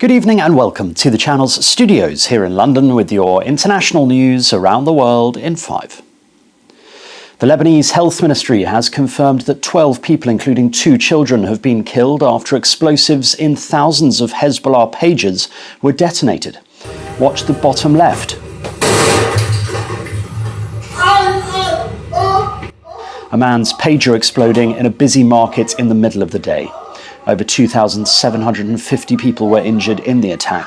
Good evening and welcome to the channel's studios here in London with your international news around the world in 5. The Lebanese Health Ministry has confirmed that 12 people, including 2 children, have been killed after explosives in thousands of Hezbollah pages were detonated. Watch the bottom left. A man's pager exploding in a busy market in the middle of the day. Over 2,750 people were injured in the attack.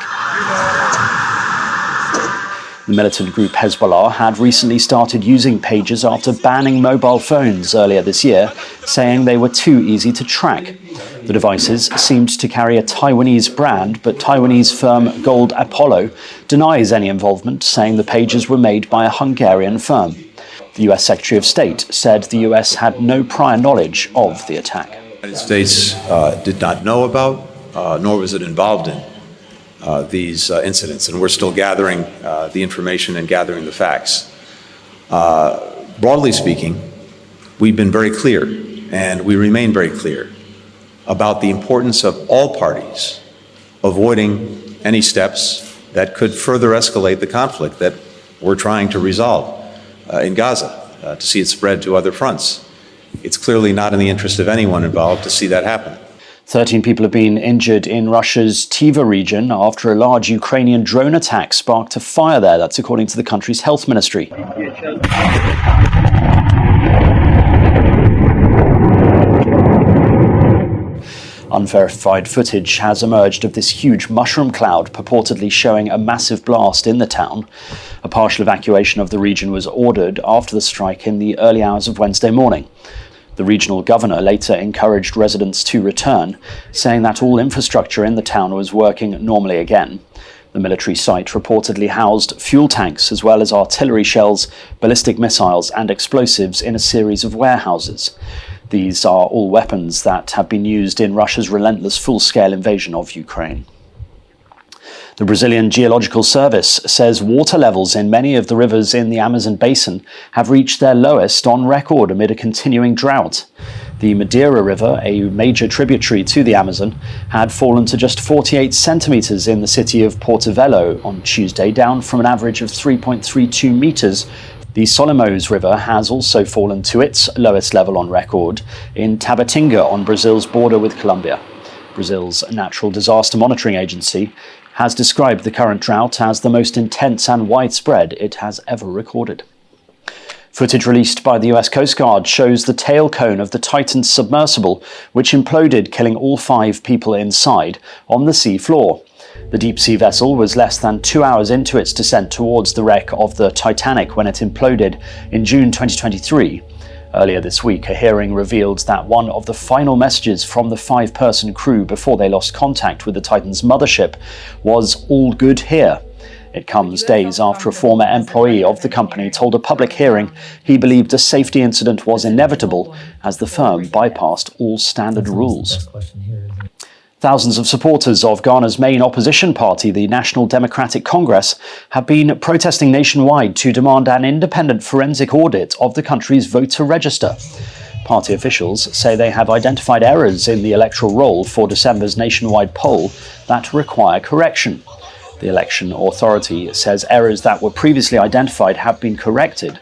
The militant group Hezbollah had recently started using pagers after banning mobile phones earlier this year, saying they were too easy to track. The devices seemed to carry a Taiwanese brand, but Taiwanese firm Gold Apollo denies any involvement, saying the pagers were made by a Hungarian firm. The US Secretary of State said the US had no prior knowledge of the attack. The United States did not know about, nor was it involved in these incidents, and we're still gathering the information and gathering the facts. Broadly speaking, we've been very clear, and we remain very clear, about the importance of all parties avoiding any steps that could further escalate the conflict that we're trying to resolve in Gaza, to see it spread to other fronts. It's clearly not in the interest of anyone involved to see that happen. 13 people have been injured in Russia's Tiva region after a large Ukrainian drone attack sparked a fire there. That's according to the country's health ministry. Unverified footage has emerged of this huge mushroom cloud purportedly showing a massive blast in the town. A partial evacuation of the region was ordered after the strike in the early hours of Wednesday morning. The regional governor later encouraged residents to return, saying that all infrastructure in the town was working normally again. The military site reportedly housed fuel tanks as well as artillery shells, ballistic missiles and explosives in a series of warehouses. These are all weapons that have been used in Russia's relentless full-scale invasion of Ukraine. The Brazilian Geological Service says water levels in many of the rivers in the Amazon basin have reached their lowest on record amid a continuing drought. The Madeira River, a major tributary to the Amazon, had fallen to just 48 centimetres in the city of Porto Velho on Tuesday, down from an average of 3.32 metres. The Solimões River has also fallen to its lowest level on record in Tabatinga on Brazil's border with Colombia. Brazil's Natural Disaster Monitoring Agency has described the current drought as the most intense and widespread it has ever recorded. Footage released by the US Coast Guard shows the tail cone of the Titan submersible, which imploded, killing all 5 people inside, on the sea floor. The deep-sea vessel was less than 2 hours into its descent towards the wreck of the Titanic when it imploded in June 2023. Earlier this week, a hearing revealed that one of the final messages from the 5-person crew before they lost contact with the Titan's mothership was "all good here." It comes days after a former employee of the company told a public hearing he believed a safety incident was inevitable as the firm bypassed all standard rules. Thousands of supporters of Ghana's main opposition party, the National Democratic Congress, have been protesting nationwide to demand an independent forensic audit of the country's voter register. Party officials say they have identified errors in the electoral roll for December's nationwide poll that require correction. The election authority says errors that were previously identified have been corrected.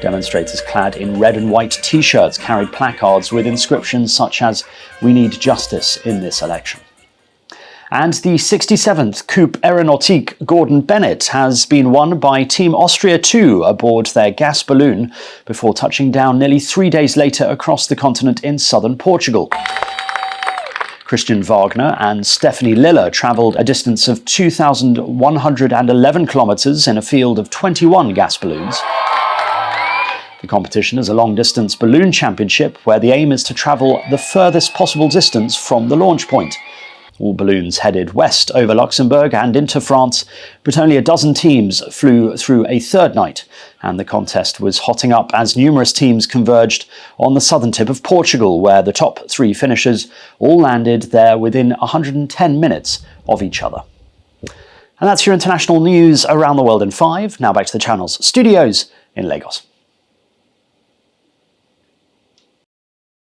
Demonstrators clad in red and white t-shirts carried placards with inscriptions such as "We need justice in this election." And the 67th Coupe Aeronautique Gordon Bennett has been won by Team Austria 2 aboard their gas balloon before touching down nearly 3 days later across the continent in southern Portugal. Christian Wagner and Stephanie Liller travelled a distance of 2,111 kilometres in a field of 21 gas balloons. The competition is a long-distance balloon championship where the aim is to travel the furthest possible distance from the launch point. All balloons headed west over Luxembourg and into France, but only a dozen teams flew through a third night, and the contest was hotting up as numerous teams converged on the southern tip of Portugal, where the top 3 finishers all landed there within 110 minutes of each other. And that's your international news around the world in 5. Now back to the channel's studios in Lagos.